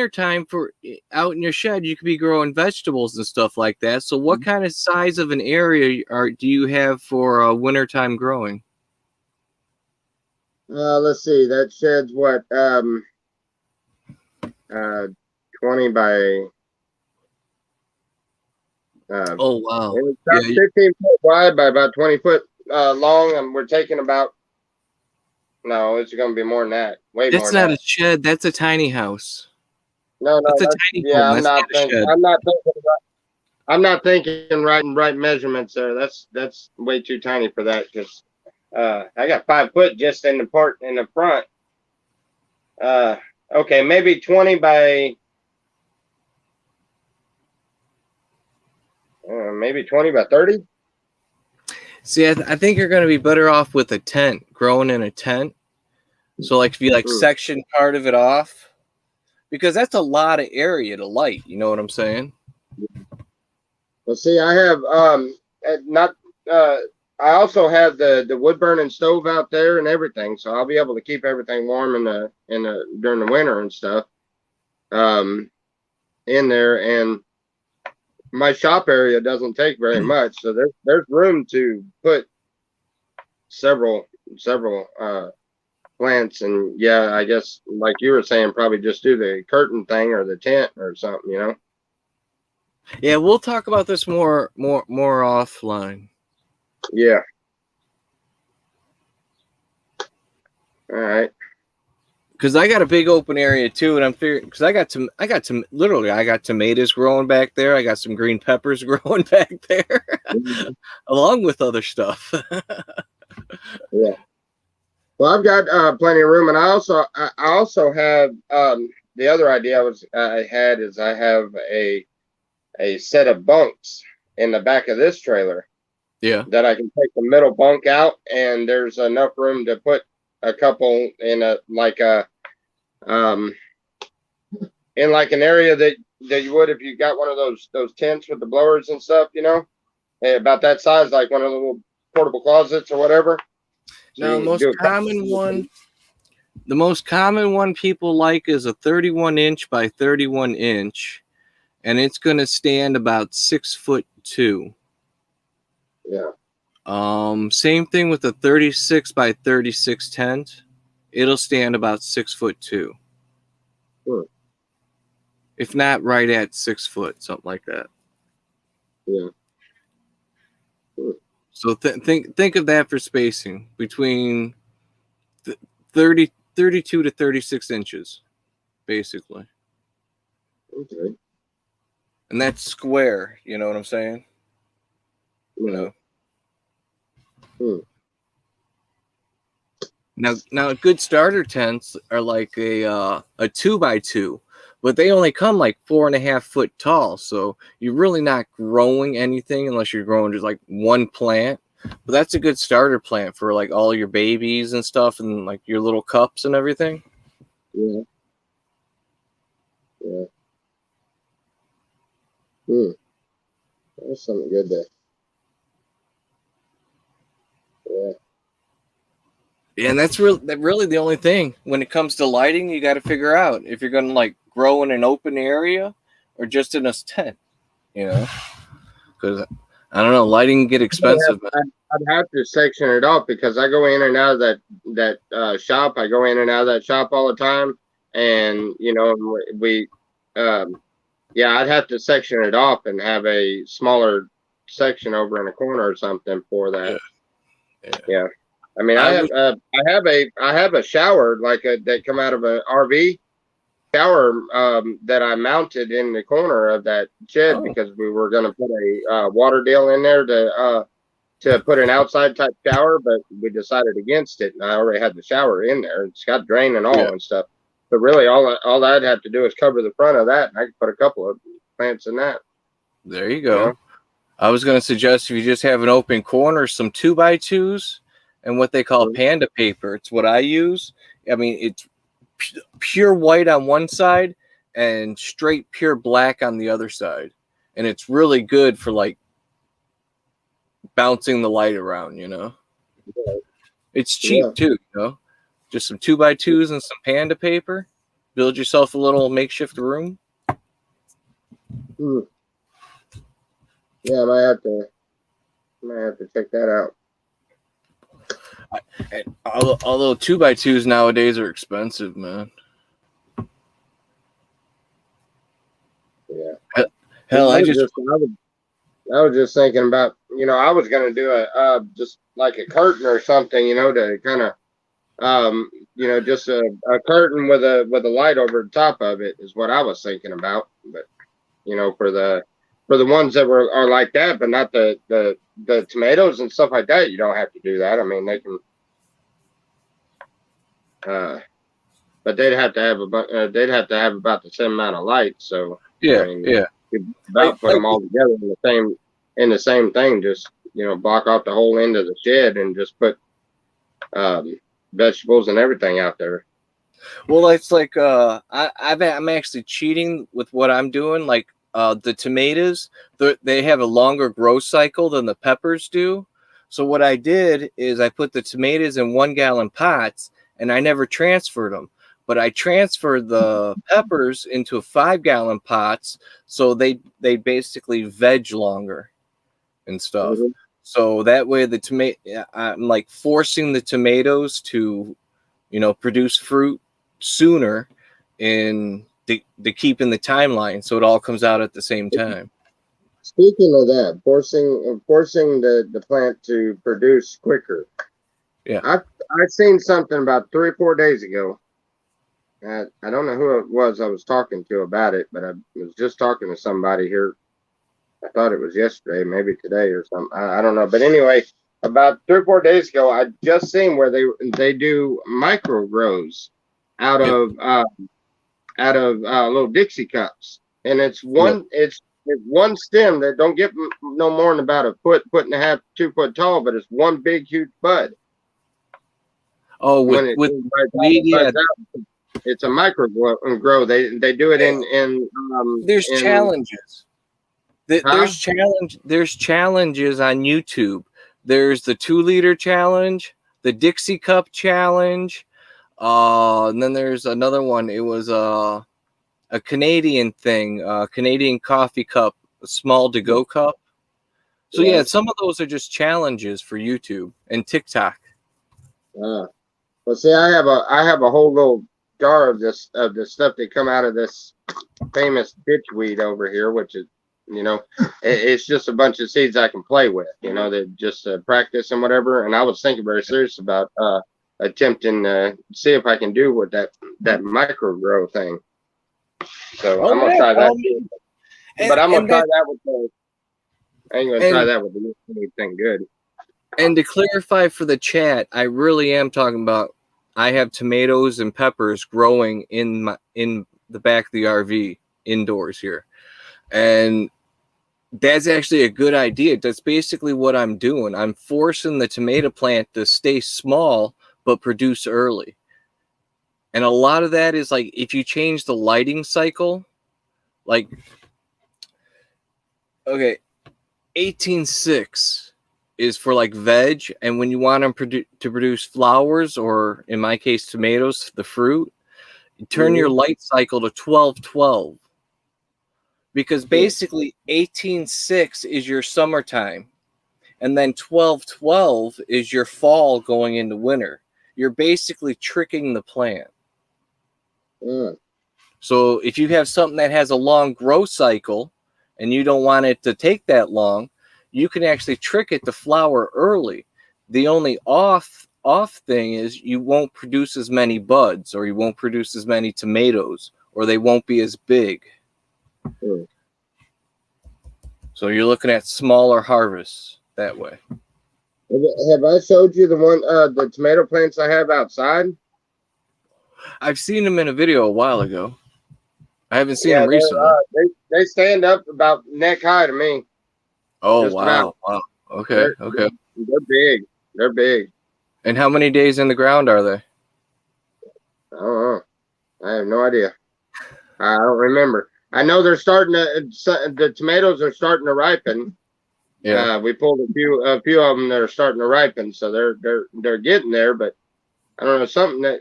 time, for out in your shed, you could be growing vegetables and stuff like that. So, what kind of size of an area do you have for wintertime growing? Let's see. That shed's what 20 by. Oh wow! It's about 15 foot wide by about 20 foot long, and we're taking about. No, it's going to be more than that. Way more. That's not a shed. That's a tiny house. No, that's a tiny home. Yeah, I'm not thinking. I'm not thinking right measurements there. That's way too tiny for that because I got 5 foot just in the part in the front. Okay, maybe 20 by maybe 20 by 30. See, I think you're going to be better off with a tent, growing in a tent. So, like, if you section part of it off, because that's a lot of area to light. You know what I'm saying? Well, see, I have I also have the wood burning stove out there and everything, so I'll be able to keep everything warm during the winter and stuff. In there, and my shop area doesn't take very much, so there's room to put several plants, and yeah, I guess like you were saying, probably just do the curtain thing or the tent or something, you know. Yeah, we'll talk about this more offline. Yeah. All right. Because I got a big open area too, and I'm figuring because I got tomatoes growing back there. I got some green peppers growing back there, along with other stuff. Yeah. Well, I've got plenty of room, and I also have the other idea I had is I have a set of bunks in the back of this trailer Yeah. that I can take the middle bunk out, and there's enough room to put a couple in a um in like an area that you would if you got one of those tents with the blowers and stuff, about that size, like one of the little portable closets or whatever. So Now, you can do the most common one people like is a 31 inch by 31 inch, and it's going to stand about 6'2". Yeah. Same thing with a 36 by 36 tent. It'll stand about 6'2". Hmm. If not right at 6 foot, something like that. Yeah. So think of that for spacing between 32 to 36 inches, basically. Okay. And that's square, you know what I'm saying? Yeah. Now good starter tents are like a 2x2, but they only come like 4.5 foot tall. So you're really not growing anything unless you're growing just like one plant. But that's a good starter plant for like all your babies and stuff, and like your little cups and everything. Yeah. Yeah. That's something good there. Yeah. Yeah, and that's really the only thing when it comes to lighting you got to figure out if you're going to like grow in an open area or just in a tent, because I don't know, lighting get expensive. I'd have to section it off because I go in and out of that shop. I go in and out of that shop all the time, and I'd have to section it off and have a smaller section over in a corner or something for that. Yeah. I mean, I have a shower that come out of an RV shower that I mounted in the corner of that shed because we were going to put a water deal in there to put an outside type shower, but we decided against it. And I already had the shower in there. It's got drain and all and stuff. But really, all I'd have to do is cover the front of that, and I could put a couple of plants in that. There you go. I was going to suggest if you just have an open corner, some 2x2s and what they call panda paper. It's what I use. I mean, it's pure white on one side and straight pure black on the other side. And it's really good for like bouncing the light around, It's cheap too, Just some 2x2s and some panda paper. Build yourself a little makeshift room. Yeah, I might have to check that out. Although 2x2s nowadays are expensive, man. Yeah. Hell, I was just thinking about, I was gonna do just like a curtain or something, to kind of, just a curtain with a light over the top of it is what I was thinking about. But for the ones that are like that, but not the tomatoes and stuff like that, you don't have to do that. I mean, they can. But they'd have to have about the same amount of light. So yeah. About put them all together in the same thing. Just block off the whole end of the shed and just put vegetables and everything out there. Well, it's like I'm actually cheating with what I'm doing. Like the tomatoes, they have a longer growth cycle than the peppers do. So what I did is I put the tomatoes in 1 gallon pots, and I never transferred them. But I transferred the peppers into 5 gallon pots, so they basically veg longer and stuff. Mm-hmm. So that way I'm like forcing the tomatoes to, produce fruit sooner and to keep in the timeline, so it all comes out at the same time. Speaking of that, forcing the plant to produce quicker. Yeah, I've seen something about 3 or 4 days ago. I don't know who it was I was talking to about it, but I was just talking to somebody here. I thought it was yesterday, maybe today or something. I don't know. But anyway, about 3 or 4 days ago, I just seen where they do micro grows out little Dixie cups, and it's one stem that don't get no more than about a foot and a half, 2 foot tall, but it's one big huge bud. Oh, with yeah, it's a micro grow. They do it in there's in, challenges. Huh? There's challenges on YouTube. There's the 2-liter challenge, the Dixie Cup challenge, and then there's another one. It was a Canadian thing, Canadian coffee cup, a small to go cup. So yeah, some of those are just challenges for YouTube and TikTok. Well, see, I have a whole little jar of the stuff that come out of this famous ditchweed over here, which is, it's just a bunch of seeds I can play with, that just practice and whatever. And I was thinking very serious about attempting to see if I can do with that micro grow thing. So I'm gonna try that. But I'm gonna try that with I ain't gonna try that with anything good. And to clarify for the chat, I really am talking about I have tomatoes and peppers growing in the back of the RV indoors here. And that's actually a good idea. That's basically what I'm doing. I'm forcing the tomato plant to stay small but produce early. And a lot of that is like if you change the lighting cycle, like, okay, 18.6 is for like veg, and when you want them to produce flowers, or in my case tomatoes, the fruit, you turn your light cycle to 12.12, because basically 18.6 is your summertime, and then 12.12 is your fall going into winter. You're basically tricking the plant. So if you have something that has a long growth cycle and you don't want it to take that long, you can actually trick it to flower early. The only off thing is you won't produce as many buds, or you won't produce as many tomatoes, or they won't be as big. So you're looking at smaller harvests that way. Have I showed you the tomato plants I have outside? I've seen them in a video a while ago. I haven't seen them recently. They stand up about neck high to me. Oh, wow. Wow. Okay. They're big. They're big. And how many days in the ground are they? I don't know. I have no idea. I don't remember. I know they're starting the tomatoes are starting to ripen. Yeah. We pulled a few of them that are starting to ripen, so they're getting there, but I don't know, something that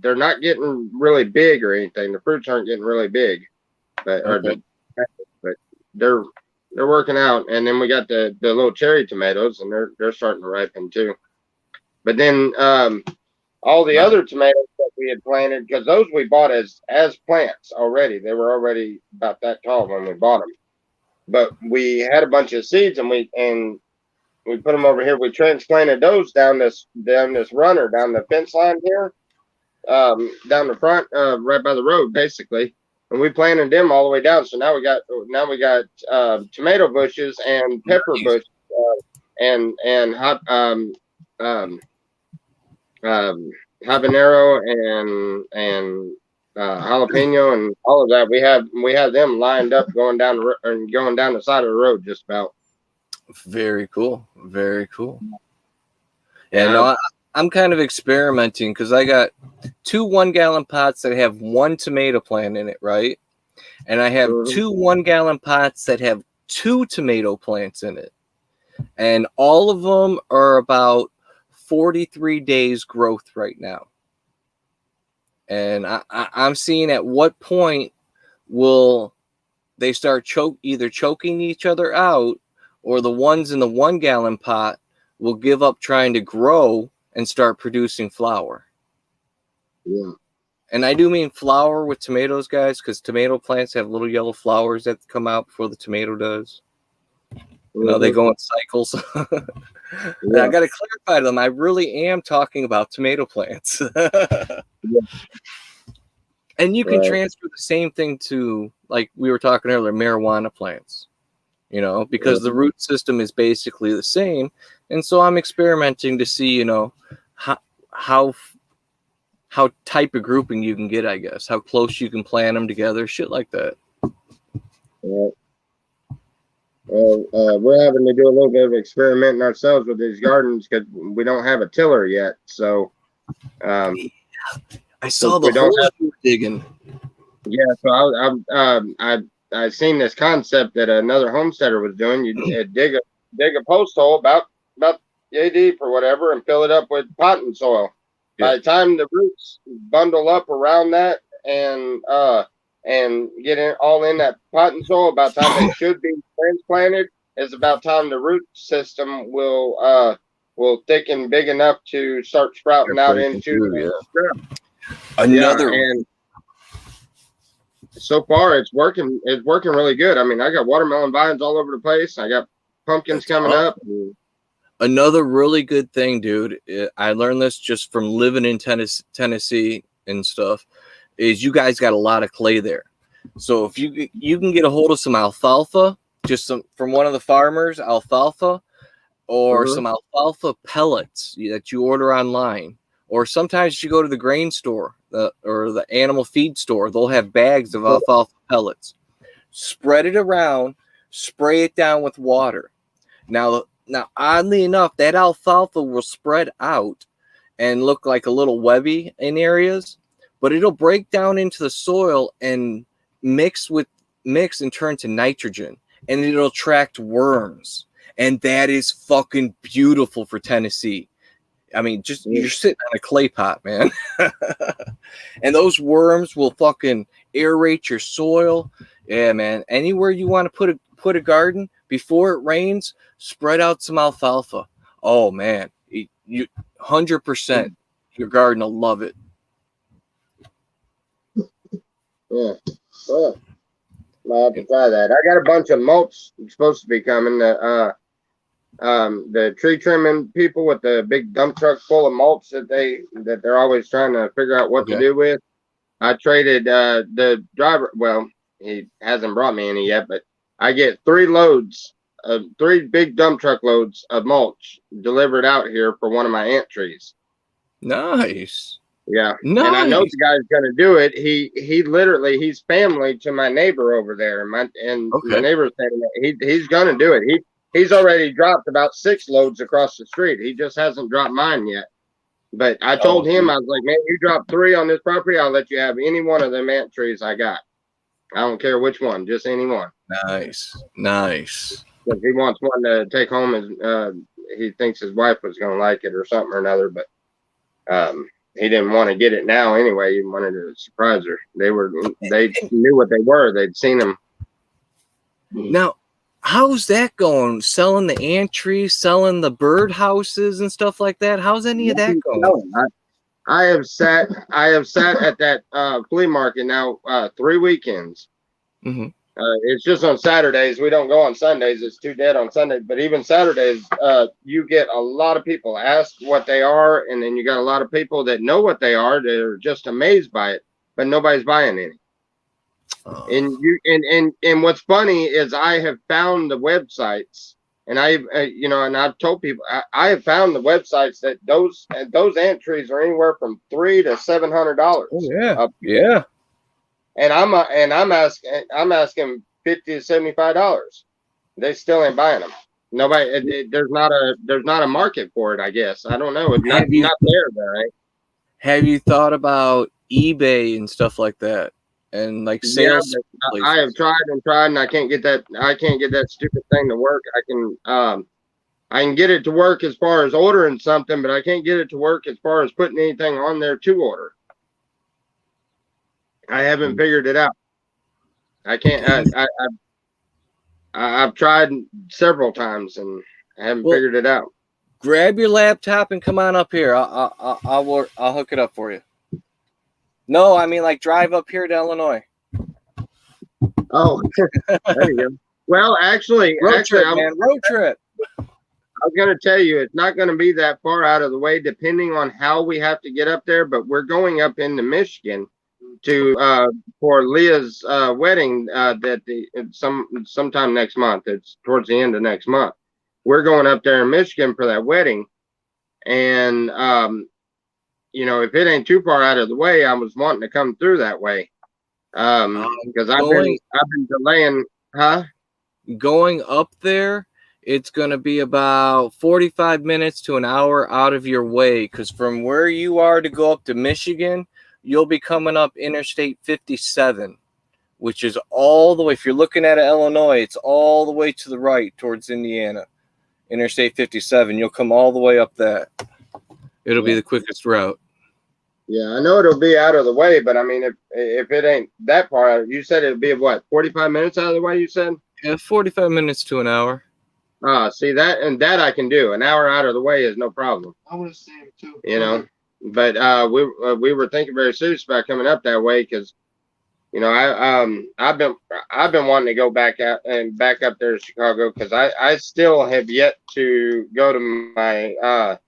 they're not getting really big or anything. The fruits aren't getting really big, but they're working out. And then we got the little cherry tomatoes, and they're starting to ripen too. But then all the other tomatoes that we had planted, because those we bought as plants already. They were already about that tall when we bought them. But we had a bunch of seeds, and we put them over here. We transplanted those down this runner, down the fence line here, down the front, right by the road, basically. And we planted them all the way down. So now we got tomato bushes and pepper bushes, and habanero and jalapeno and all of that. We have them lined up going down the side of the road just about. Very cool. Very cool. Yeah, no, I'm kind of experimenting because I got 2 1-gallon pots that have 1 tomato plant in it, right? And I have 2 1-gallon pots that have 2 tomato plants in it. And all of them are about 43 days growth right now. And I'm seeing at what point will they start either choking each other out, or the ones in the 1-gallon pot will give up trying to grow and start producing flower. Yeah. And I do mean flower with tomatoes, guys, because tomato plants have little yellow flowers that come out before the tomato does. They go in cycles. And I got to clarify to them, I really am talking about tomato plants. And you can transfer the same thing to, like we were talking earlier, marijuana plants, because the root system is basically the same. And so I'm experimenting to see, how how type of grouping you can get, I guess, how close you can plan them together, shit like that. Yeah. Well, we're having to do a little bit of experimenting ourselves with these gardens because we don't have a tiller yet. So, I saw the we don't holes have- you were digging. yeah. So I seen this concept that another homesteader was doing. You dig a post hole about yay deep or whatever, and fill it up with potting soil. Yeah. By the time the roots bundle up around that and get it all in that potting soil, about the time they should be transplanted, is about time the root system will thicken big enough to start sprouting out into Another and so far it's working really good. I mean, I got watermelon vines all over the place. I got pumpkins coming up. Another really good thing, dude, I learned this just from living in Tennessee and stuff, is you guys got a lot of clay there. So if you can get a hold of some alfalfa, just from one of the farmers, alfalfa, or some alfalfa pellets that you order online, or sometimes you go to the grain store or the animal feed store, they'll have bags of alfalfa pellets. Spread it around, spray it down with water. Now, oddly enough, that alfalfa will spread out and look like a little webby in areas, but it'll break down into the soil and mix and turn to nitrogen, and it'll attract worms. And that is fucking beautiful for Tennessee. I mean, just you're sitting on a clay pot, man. And those worms will fucking aerate your soil. Yeah, man. Anywhere you want to put a garden, before it rains, spread out some alfalfa. Oh man, you 100% your garden will love it. Yeah. Well, I'll have to try that. I got a bunch of mulch supposed to be coming. The tree trimming people with the big dump truck full of mulch that they're always trying to figure out what to do with. I traded the driver. Well, he hasn't brought me any yet, but I get 3 big dump truck loads of mulch delivered out here for one of my ant trees. Nice. Yeah. Nice. And I know the guy's gonna do it. He literally, he's family to my neighbor over there. My neighbor's saying he's gonna do it. He's already dropped about 6 loads across the street. He just hasn't dropped mine yet. But I told him, I was like, man, you drop 3 on this property, I'll let you have any one of them ant trees I got. I don't care which one, just any one. Nice. If he wants one to take home, he thinks his wife was going to like it or something or another, but he didn't want to get it now anyway. He wanted to surprise her. They knew what they were. They'd seen them. Now, how's that going? Selling the ant trees, selling the bird houses and stuff like that. How's any of that going? I have sat at that flea market now 3 weekends. Mm-hmm. It's just on Saturdays. We don't go on Sundays. It's too dead on Sundays. But even Saturdays, you get a lot of people ask what they are, and then you got a lot of people that know what they are. They're just amazed by it, but nobody's buying any. And what's funny is I have found the websites, and I've told people I have found the websites that those ant trees are anywhere from $300 to $700. Oh yeah. And I'm asking $50 to $75. They still ain't buying them. Nobody. There's not a market for it. I guess I don't know. It's not there, right? Have you thought about eBay and stuff like that, and like sales? Yeah, I have tried, and I can't get that stupid thing to work. I can get it to work as far as ordering something, but I can't get it to work as far as putting anything on there to order. I haven't figured it out. I can't. I've tried several times and I haven't figured it out. Grab your laptop and come on up here. I'll hook it up for you. No, I mean like drive up here to Illinois. Oh, there you go. Well, actually, road trip. I was going to tell you, it's not going to be that far out of the way, depending on how we have to get up there. But we're going up into Michigan for Leah's wedding sometime next month. It's towards the end of next month. We're going up there in Michigan for that wedding, and if it ain't too far out of the way, I was wanting to come through that way. Because I've been delaying, huh? Going up there, it's going to be about 45 minutes to an hour out of your way, because from where you are to go up to Michigan, you'll be coming up Interstate 57, which is all the way, if you're looking at Illinois, it's all the way to the right towards Indiana. Interstate 57, you'll come all the way up that. It'll be the quickest route. Yeah, I know it'll be out of the way, but I mean, if it ain't that far out, you said it'd be what, 45 minutes out of the way, you said? Yeah, 45 minutes to an hour. See that, and that I can do. An hour out of the way is no problem. I want to see him too. But we were thinking very serious about coming up that way because, I've been wanting to go back out and back up there to Chicago because I still have yet to go to my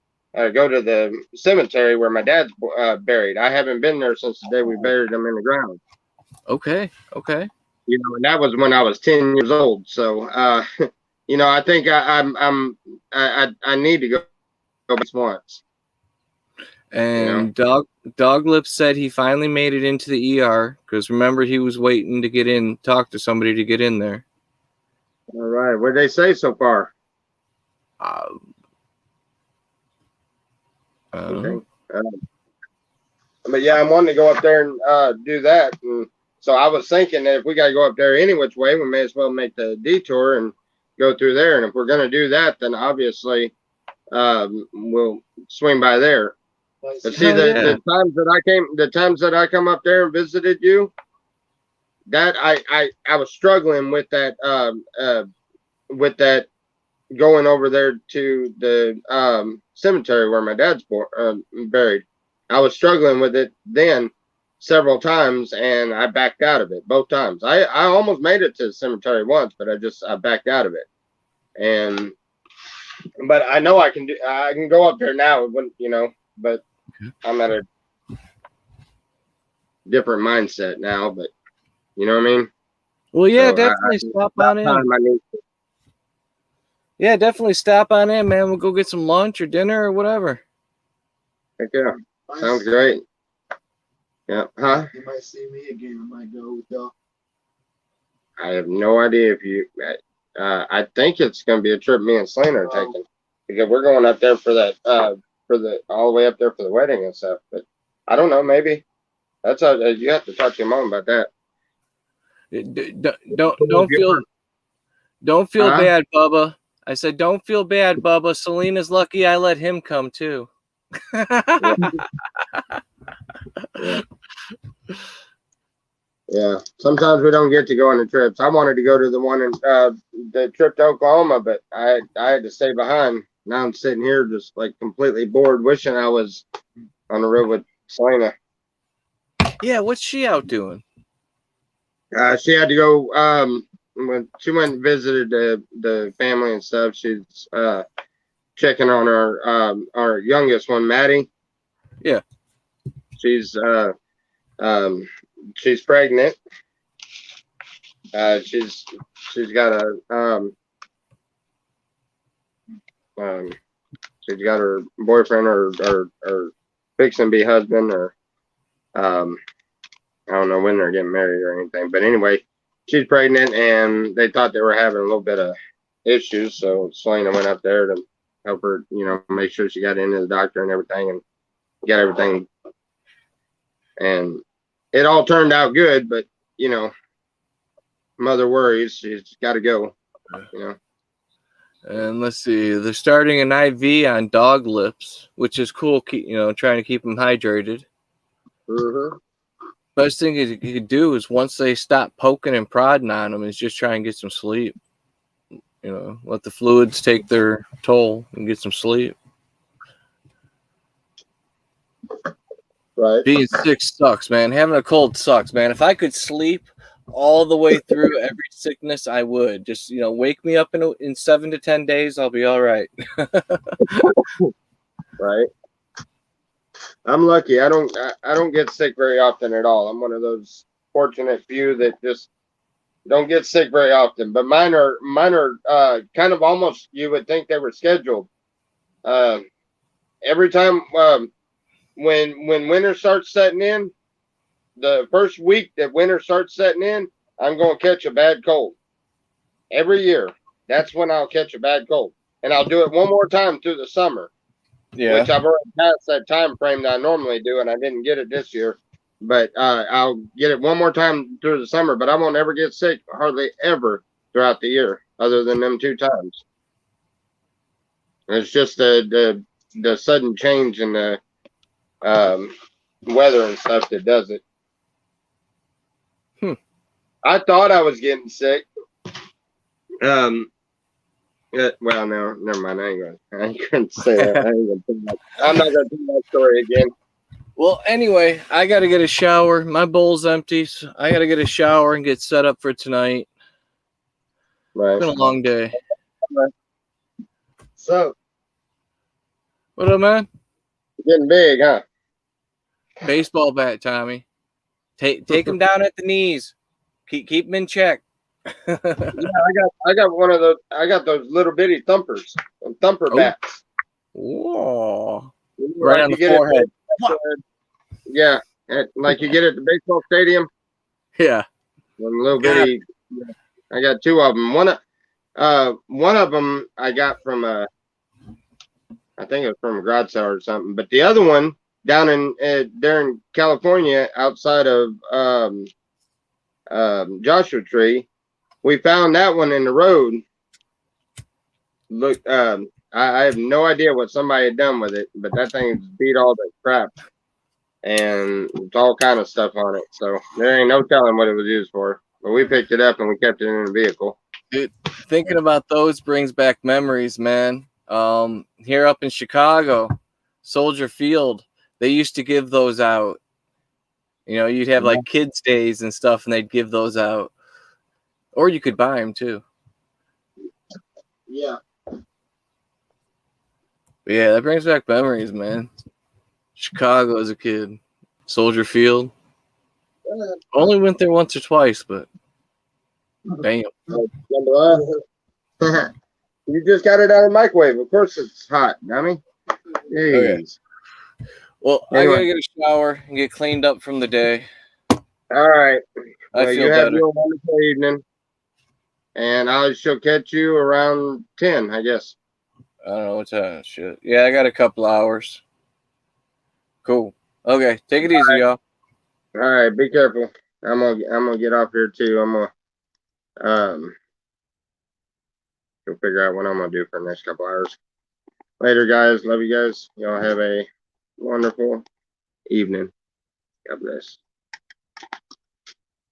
go to the cemetery where my dad's buried. I haven't been there since the day we buried him in the ground. Okay. And that was when I was 10 years old. So, I think I need to go once. And Doglip said he finally made it into the ER because remember he was waiting to talk to somebody to get in there. All right, what did they say so far? Okay. But yeah, I'm wanting to go up there and do that. And so I was thinking that if we got to go up there any which way, we may as well make the detour and go through there. And if we're going to do that, then obviously we'll swing by there. But see, the times that I come up there and visited you, that I was struggling with that going over there to the cemetery where my dad's buried. I was struggling with it then several times, and I backed out of it both times. I almost made it to the cemetery once, but I backed out of it. But I know I can go up there now, but I'm at a different mindset now, but you know what I mean? Well, yeah, so definitely stop on in. Yeah, definitely stop on in, man. We'll go get some lunch or dinner or whatever. Heck yeah. Sounds great. Yeah. Huh? You might see me again. I might go with y'all. I have no idea if you I think it's gonna be a trip me and Selena are taking. Because we're going up there for that all the way up there for the wedding and stuff. But I don't know, maybe. That's how you have to talk to your mom about that. Don't feel bad, Bubba. I said, don't feel bad, Bubba. Selena's lucky I let him come too. Yeah. Sometimes we don't get to go on the trips. I wanted to go to the one in the trip to Oklahoma, but I had to stay behind. Now I'm sitting here just like completely bored, wishing I was on the road with Selena. Yeah, what's she out doing? She had to go. When she went and visited the family and stuff, she's checking on our youngest one, Maddie. Yeah, she's pregnant. She's got she's got her boyfriend or fixing to be husband, or I don't know when they're getting married or anything, but anyway, she's pregnant and they thought they were having a little bit of issues, so Selena went up there to help her, make sure she got into the doctor and everything and got everything, and it all turned out good, but mother worries. She's got to go. And let's see, they're starting an IV on Doglips, which is cool. Trying to keep them hydrated. Mm-hmm. Best thing you could do is once they stop poking and prodding on them, is just try and get some sleep. Let the fluids take their toll and get some sleep. Right. Being sick sucks, man. Having a cold sucks, man. If I could sleep all the way through every sickness, I would. Just, wake me up in 7 to 10 days. I'll be all right. Right. I'm lucky. I don't get sick very often at all. I'm one of those fortunate few that just don't get sick very often. But mine are kind of almost, you would think they were scheduled. Every time when winter starts setting in, the first week that winter starts setting in, I'm going to catch a bad cold. Every year, that's when I'll catch a bad cold, and I'll do it one more time through the summer, Yeah. which I've already passed that time frame that I normally do, and I didn't get it this year. But I'll get it one more time through the summer, but I won't ever get sick hardly ever throughout the year, other than them 2 times. It's just the sudden change in the weather and stuff that does it. I thought I was getting sick. Well, no, never mind. I ain't gonna say that. I'm not gonna tell that story again. Well, anyway, I got to get a shower. My bowl's empty. So I got to get a shower and get set up for tonight. Right. It's been a long day. So, What up, man? Getting big, huh? Baseball bat, Tommy. Take him down at the knees. Keep him in check. Yeah, I got one of those. I got those little bitty thumpers, thumper Oh. bats. Whoa. You know, Right like on you the get at forehead. yeah, like you get at the baseball stadium. Yeah. One little God. bitty. I got 2 of them. One of them I got from I think it was from a garage sale or something. But the other one down in there in California, outside of Joshua Tree, we found that one in the road. Look, I have no idea what somebody had done with it, but that thing beat all the crap, and it's all kind of stuff on it. So there ain't no telling what it was used for. But we picked it up and we kept it in the vehicle. Thinking about those brings back memories, man. Here up in Chicago, Soldier Field, they used to give those out. You know, you'd have like kids' days and stuff, and they'd give those out. Or you could buy them too. Yeah. But yeah, that brings back memories, man. Chicago as a kid. Soldier Field. Only went there once or twice, but bam. You just got it out of the microwave. Of course it's hot, dummy. Okay. Jeez. Well, Anyway. I gotta get a shower and get cleaned up from the day. All right. I Well, feel you have better. your wonderful evening. And I shall catch you around 10, I guess. I don't know what time. Shit. Yeah, I got a couple hours. Cool. Okay, take it easy, y'all. All right, be careful. I'm gonna get off here too. I'm gonna go figure out what I'm gonna do for the next couple hours. Later, guys. Love you guys. Y'all have a wonderful evening. God bless.